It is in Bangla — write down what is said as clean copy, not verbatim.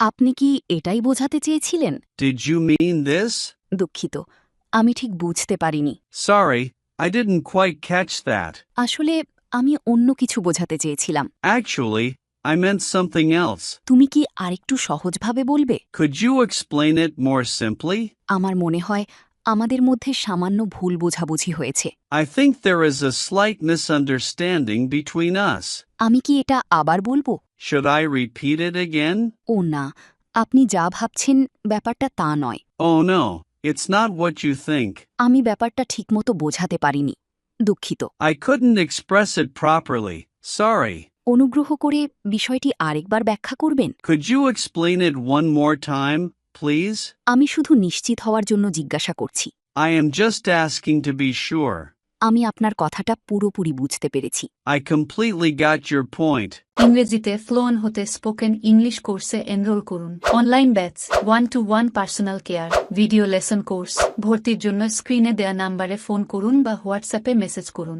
আপনি কি এটাই বোঝাতে চেয়েছিলেন? Did you mean this? দুঃখিত, আমি ঠিক বুঝতে পারিনি। Sorry, I didn't quite catch that. আসলে আমি অন্য কিছু বোঝাতে চেয়েছিলাম। Actually, I meant something else. তুমি কি আরেকটু সহজভাবে বলবে? Could you explain it more simply? আমার মনে হয় আমাদের মধ্যে সামান্য ভুল বোঝাবুঝি হয়েছে। I think there is a slight misunderstanding between us. আমি কি এটা আবার বলবো? Should I repeat it again? ও না, আপনি যা ভাবছেন ব্যাপারটা তা নয়। Oh no, it's not what you think. আমি ব্যাপারটা ঠিকমতো বোঝাতে পারিনি। দুঃখিত। I couldn't express it properly. Sorry. অনুগ্রহ করে বিষয়টি আরেকবার ব্যাখ্যা করবেন? Could you explain it one more time, please? আমি শুধু নিশ্চিত হওয়ার জন্য জিজ্ঞাসা করছি। I am just asking to be sure. আমি আপনার কথাটা পুরোপুরি বুঝতে পেরেছি। I completely got your point. ইংরেজিতে ফ্লোন হতে স্পোকেন ইংলিশ কোর্সে এনরোল করুন। Online batch, 1-to-1 personal care, video lesson course. ভর্তির জন্য স্ক্রিনে দেয়া নাম্বারে ফোন করুন বা হোয়াটসঅ্যাপে মেসেজ করুন।